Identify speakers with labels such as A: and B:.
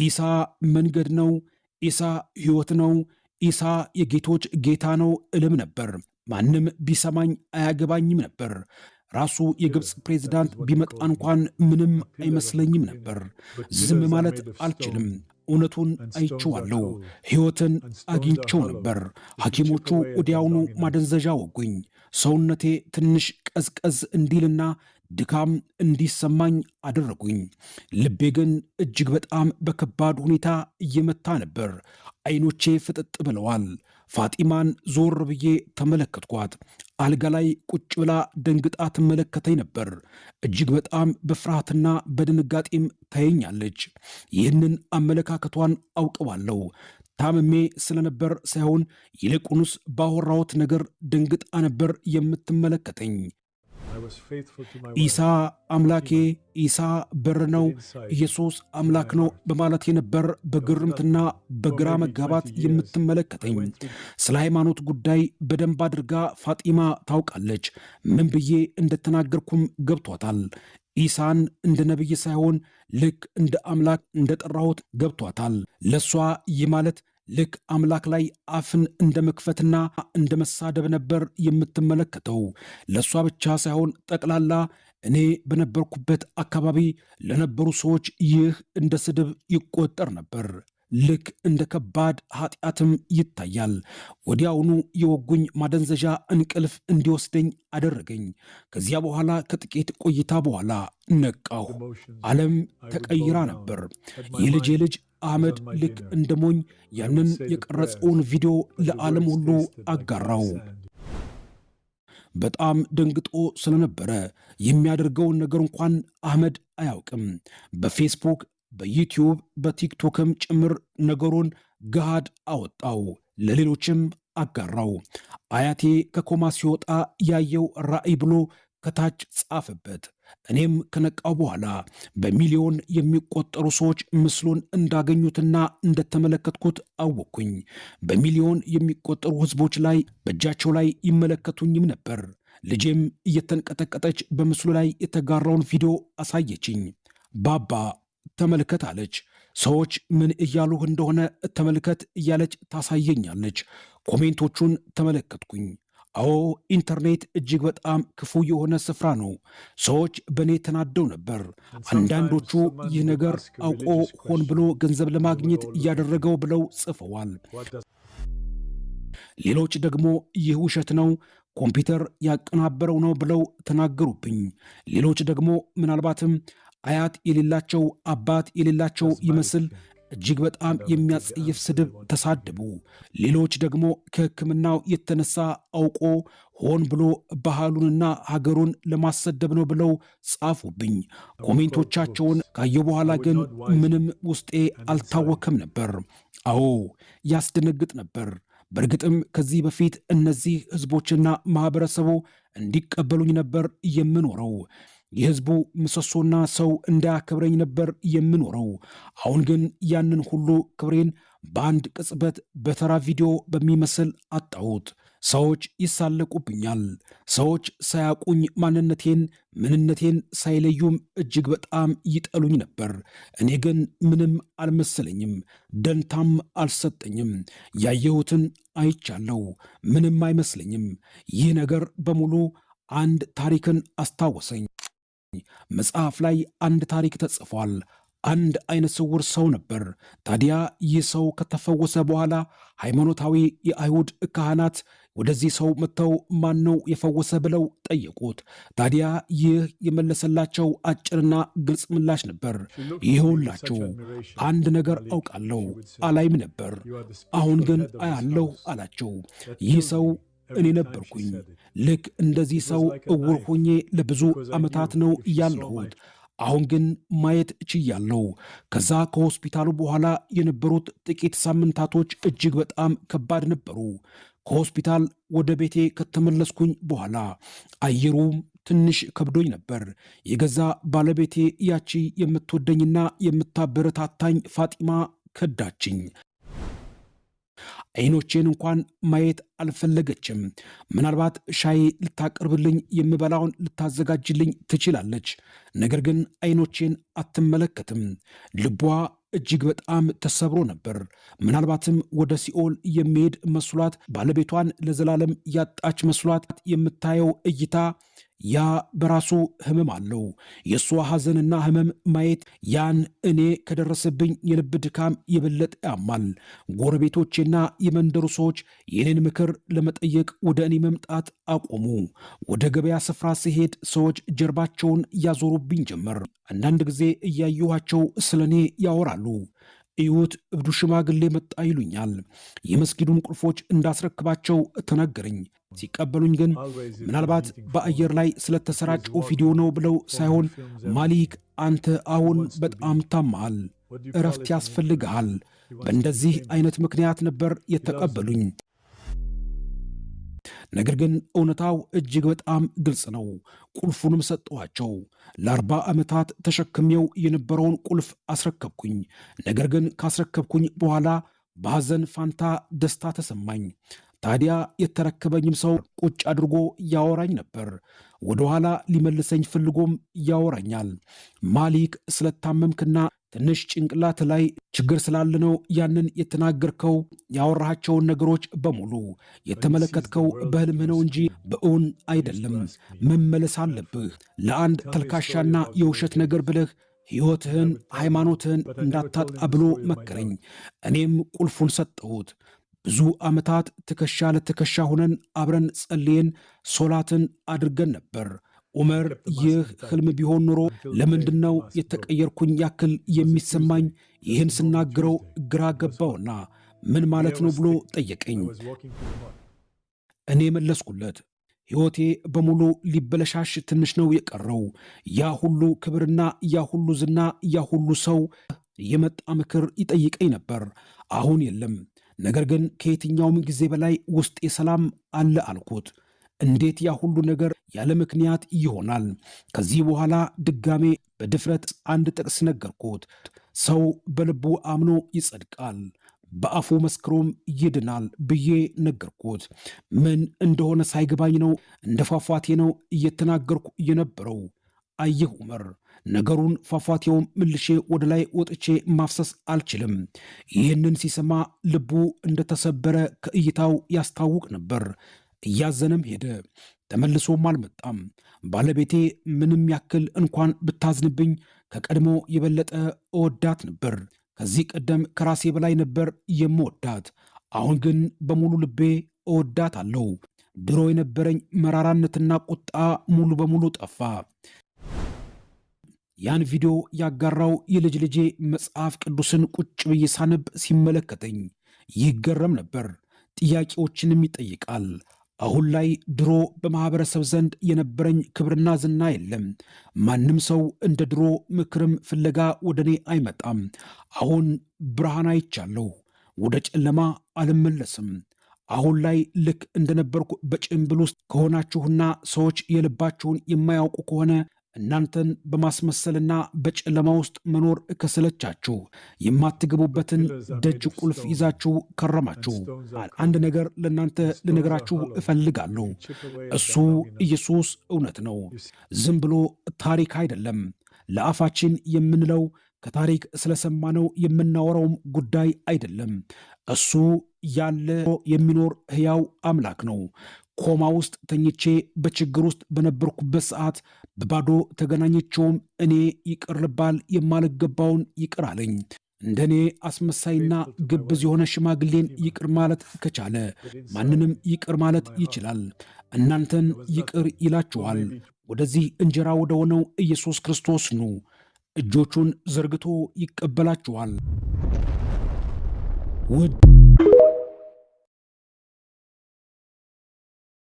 A: ኢሳ መንገድ ነው፣ ኢሳ ሕይወት ነው፣ ኢሳ የጌቶች ጌታ ነው እልም ነበር። ማንም ቢሰማኝ አያገባኝም ነበር። ራሱ የግብፅ ፕሬዝዳንት ቢመጣ እንኳን ምንም አይመስለኝም ነበር። ዝም ማለት አልችልም። እውነቱን አይቼዋለሁ። ሕይወትን አግኝቼው ነበር። ሐኪሞቹ ወዲያውኑ ማደንዘዣ ወጉኝ። ሰውነቴ ትንሽ ቀዝቀዝ እንዲልና ድካም እንዲሰማኝ አደረጉኝ። ልቤ ግን እጅግ በጣም በከባድ ሁኔታ እየመታ ነበር። አይኖቼ ፍጥጥ ብለዋል። ፋጢማን ዞር ብዬ ተመለከትኳት። አልጋ ላይ ቁጭ ብላ ደንግጣ ትመለከተኝ ነበር። እጅግ በጣም በፍርሃትና በድንጋጤም ታየኛለች። ይህንን አመለካከቷን አውቀዋለሁ። ታምሜ ስለነበር ሳይሆን ይልቁንስ ባወራሁት ነገር ደንግጣ ነበር የምትመለከተኝ። ኢሳ አምላኬ፣ ኢሳ በር ነው፣ ኢየሱስ አምላክ ነው በማለት የነበር በግርምትና በግራ መጋባት የምትመለከተኝ። ስለ ሃይማኖት ጉዳይ በደንብ አድርጋ ፋጢማ ታውቃለች። ምን ብዬ እንደተናገርኩም ገብቷታል። ኢሳን እንደ ነቢይ ሳይሆን ልክ እንደ አምላክ እንደጠራሁት ገብቷታል። ለእሷ ይህ ማለት ልክ አምላክ ላይ አፍን እንደ መክፈትና እንደ መሳደብ ነበር የምትመለከተው። ለእሷ ብቻ ሳይሆን ጠቅላላ እኔ በነበርኩበት አካባቢ ለነበሩ ሰዎች ይህ እንደ ስድብ ይቆጠር ነበር። ልክ እንደ ከባድ ኃጢአትም ይታያል። ወዲያውኑ የወጉኝ ማደንዘዣ እንቅልፍ እንዲወስደኝ አደረገኝ። ከዚያ በኋላ ከጥቂት ቆይታ በኋላ ነቃሁ። ዓለም ተቀይራ ነበር። የልጄ ልጅ አህመድ ልክ እንደ ሞኝ ያንን የቀረጸውን ቪዲዮ ለዓለም ሁሉ አጋራው። በጣም ደንግጦ ስለነበረ የሚያደርገውን ነገር እንኳን አህመድ አያውቅም። በፌስቡክ፣ በዩቲዩብ፣ በቲክቶክም ጭምር ነገሩን ገሃድ አወጣው፣ ለሌሎችም አጋራው። አያቴ ከኮማ ሲወጣ ያየው ራእይ ብሎ ከታች ጻፈበት። እኔም ከነቃው በኋላ በሚሊዮን የሚቆጠሩ ሰዎች ምስሉን እንዳገኙትና እንደተመለከትኩት አወቅኩኝ። በሚሊዮን የሚቆጠሩ ሕዝቦች ላይ በእጃቸው ላይ ይመለከቱኝም ነበር። ልጄም እየተንቀጠቀጠች በምስሉ ላይ የተጋራውን ቪዲዮ አሳየችኝ። ባባ ተመልከት አለች። ሰዎች ምን እያሉህ እንደሆነ ተመልከት እያለች ታሳየኛለች። ኮሜንቶቹን ተመለከትኩኝ። አዎ ኢንተርኔት እጅግ በጣም ክፉ የሆነ ስፍራ ነው። ሰዎች በእኔ ተናደው ነበር። አንዳንዶቹ ይህ ነገር አውቆ ሆን ብሎ ገንዘብ ለማግኘት እያደረገው ብለው ጽፈዋል። ሌሎች ደግሞ ይህ ውሸት ነው፣ ኮምፒውተር ያቀናበረው ነው ብለው ተናገሩብኝ። ሌሎች ደግሞ ምናልባትም አያት የሌላቸው አባት የሌላቸው ይመስል እጅግ በጣም የሚያጸየፍ ስድብ ተሳደቡ። ሌሎች ደግሞ ከሕክምናው የተነሳ አውቆ ሆን ብሎ ባህሉንና ሀገሩን ለማሰደብ ነው ብለው ጻፉብኝ። ኮሜንቶቻቸውን ካየሁ በኋላ ግን ምንም ውስጤ አልታወከም ነበር። አዎ ያስደነግጥ ነበር። በእርግጥም ከዚህ በፊት እነዚህ ሕዝቦችና ማኅበረሰቡ እንዲቀበሉኝ ነበር የምኖረው። የሕዝቡ ምሰሶና ሰው እንዳያከብረኝ ነበር የምኖረው። አሁን ግን ያንን ሁሉ ክብሬን በአንድ ቅጽበት በተራ ቪዲዮ በሚመስል አጣሁት። ሰዎች ይሳለቁብኛል። ሰዎች ሳያውቁኝ ማንነቴን፣ ምንነቴን ሳይለዩም እጅግ በጣም ይጠሉኝ ነበር። እኔ ግን ምንም አልመሰለኝም፣ ደንታም አልሰጠኝም። ያየሁትን አይቻለሁ፣ ምንም አይመስለኝም። ይህ ነገር በሙሉ አንድ ታሪክን አስታወሰኝ። መጽሐፍ ላይ አንድ ታሪክ ተጽፏል። አንድ አይነ ስውር ሰው ነበር። ታዲያ ይህ ሰው ከተፈወሰ በኋላ ሃይማኖታዊ የአይሁድ ካህናት ወደዚህ ሰው መጥተው ማን ነው የፈወሰ ብለው ጠየቁት። ታዲያ ይህ የመለሰላቸው አጭርና ግልጽ ምላሽ ነበር። ይኸውላችሁ አንድ ነገር አውቃለሁ፣ አላይም ነበር፣ አሁን ግን አያለሁ አላቸው። ይህ ሰው እኔ ነበርኩኝ። ልክ እንደዚህ ሰው እውር ሆኜ ለብዙ ዓመታት ነው ያለሁት። አሁን ግን ማየት ችያለሁ። ከዛ ከሆስፒታሉ በኋላ የነበሩት ጥቂት ሳምንታቶች እጅግ በጣም ከባድ ነበሩ። ከሆስፒታል ወደ ቤቴ ከተመለስኩኝ በኋላ አየሩም ትንሽ ከብዶኝ ነበር። የገዛ ባለቤቴ ያቺ የምትወደኝና የምታበረታታኝ ፋጢማ ከዳችኝ። አይኖቼን እንኳን ማየት አልፈለገችም። ምናልባት ሻይ ልታቀርብልኝ፣ የምበላውን ልታዘጋጅልኝ ትችላለች። ነገር ግን አይኖቼን አትመለከትም። ልቧ እጅግ በጣም ተሰብሮ ነበር። ምናልባትም ወደ ሲኦል የሚሄድ መስሏት፣ ባለቤቷን ለዘላለም ያጣች መስሏት የምታየው እይታ ያ በራሱ ህመም አለው። የእሷ ሐዘንና ህመም ማየት ያን እኔ ከደረሰብኝ የልብ ድካም የበለጠ ያማል። ጎረቤቶቼና የመንደሩ ሰዎች የኔን ምክር ለመጠየቅ ወደ እኔ መምጣት አቆሙ። ወደ ገበያ ስፍራ ሲሄድ ሰዎች ጀርባቸውን ያዞሩብኝ ጀመር። አንዳንድ ጊዜ እያየኋቸው ስለ እኔ ያወራሉ። እዩት፣ እብዱ ሽማግሌ መጣ ይሉኛል። የመስጊዱን ቁልፎች እንዳስረክባቸው ተነገረኝ። ሲቀበሉኝ ግን ምናልባት በአየር ላይ ስለተሰራጨው ቪዲዮ ነው ብለው ሳይሆን ማሊክ አንተ አሁን በጣም ታማሃል፣ እረፍት ያስፈልግሃል። በእንደዚህ አይነት ምክንያት ነበር የተቀበሉኝ። ነገር ግን እውነታው እጅግ በጣም ግልጽ ነው። ቁልፉንም ሰጠኋቸው። ለ40 ዓመታት ተሸክሜው የነበረውን ቁልፍ አስረከብኩኝ። ነገር ግን ካስረከብኩኝ በኋላ በሐዘን ፋንታ ደስታ ተሰማኝ። ታዲያ የተረከበኝም ሰው ቁጭ አድርጎ ያወራኝ ነበር። ወደ ኋላ ሊመልሰኝ ፈልጎም ያወራኛል። ማሊክ ስለታመምክና ትንሽ ጭንቅላት ላይ ችግር ስላለ ነው ያንን የተናገርከው። ያወራሃቸውን ነገሮች በሙሉ የተመለከትከው በህልምህ ነው እንጂ በእውን አይደለም። መመለስ አለብህ። ለአንድ ተልካሻና የውሸት ነገር ብለህ ሕይወትህን፣ ሃይማኖትህን እንዳታጣ ብሎ መከረኝ። እኔም ቁልፉን ሰጠሁት። ብዙ ዓመታት ትከሻ ለትከሻ ሆነን አብረን ጸልየን ሶላትን አድርገን ነበር። ዑመር ይህ ህልም ቢሆን ኖሮ ለምንድነው የተቀየርኩኝ ያክል የሚሰማኝ? ይህን ስናገረው ግራ ገባውና ምን ማለት ነው ብሎ ጠየቀኝ። እኔ መለስኩለት፣ ሕይወቴ በሙሉ ሊበለሻሽ ትንሽ ነው የቀረው። ያ ሁሉ ክብርና ያ ሁሉ ዝና፣ ያ ሁሉ ሰው የመጣ ምክር ይጠይቀኝ ነበር። አሁን የለም። ነገር ግን ከየትኛውም ጊዜ በላይ ውስጤ ሰላም አለ አልኩት። እንዴት ያ ሁሉ ነገር ያለ ምክንያት ይሆናል? ከዚህ በኋላ ድጋሜ በድፍረት አንድ ጥቅስ ነገርኩት። ሰው በልቡ አምኖ ይጸድቃል፣ በአፉ መስክሮም ይድናል ብዬ ነገርኩት። ምን እንደሆነ ሳይገባኝ ነው እንደ ፏፏቴ ነው እየተናገርኩ የነበረው። አየህ ዑመር፣ ነገሩን ፏፏቴውም መልሼ ወደ ላይ ወጥቼ ማፍሰስ አልችልም። ይህንን ሲሰማ ልቡ እንደተሰበረ ከእይታው ያስታውቅ ነበር። እያዘነም ሄደ። ተመልሶም አልመጣም። ባለቤቴ ምንም ያክል እንኳን ብታዝንብኝ ከቀድሞ የበለጠ እወዳት ነበር። ከዚህ ቀደም ከራሴ በላይ ነበር የምወዳት። አሁን ግን በሙሉ ልቤ እወዳት አለው። ድሮ የነበረኝ መራራነትና ቁጣ ሙሉ በሙሉ ጠፋ። ያን ቪዲዮ ያጋራው የልጅ ልጄ መጽሐፍ ቅዱስን ቁጭ ብዬ ሳነብ ሲመለከተኝ ይገረም ነበር። ጥያቄዎችንም ይጠይቃል። አሁን ላይ ድሮ በማህበረሰብ ዘንድ የነበረኝ ክብርና ዝና የለም። ማንም ሰው እንደ ድሮ ምክርም ፍለጋ ወደ እኔ አይመጣም። አሁን ብርሃን አይቻለሁ። ወደ ጨለማ አልመለስም። አሁን ላይ ልክ እንደነበርኩ በጭንብል ውስጥ ከሆናችሁና ሰዎች የልባችሁን የማያውቁ ከሆነ እናንተን በማስመሰልና በጨለማ ውስጥ መኖር ከሰለቻችሁ የማትገቡበትን ደጅ ቁልፍ ይዛችሁ ከረማችሁ። አንድ ነገር ለእናንተ ልነግራችሁ እፈልጋለሁ። እሱ ኢየሱስ እውነት ነው። ዝም ብሎ ታሪክ አይደለም። ለአፋችን የምንለው ከታሪክ ስለሰማነው የምናወራውም ጉዳይ አይደለም። እሱ ያለ የሚኖር ሕያው አምላክ ነው። ኮማ ውስጥ ተኝቼ በችግር ውስጥ በነበርኩበት ሰዓት በባዶ ተገናኘቸውም እኔ ይቅር ልባል የማልገባውን ይቅር አለኝ። እንደኔ አስመሳይና ግብዝ የሆነ ሽማግሌን ይቅር ማለት ከቻለ ማንንም ይቅር ማለት ይችላል። እናንተን ይቅር ይላችኋል። ወደዚህ እንጀራ ወደ ሆነው ኢየሱስ ክርስቶስ ኑ። እጆቹን ዘርግቶ ይቀበላችኋል። ውድ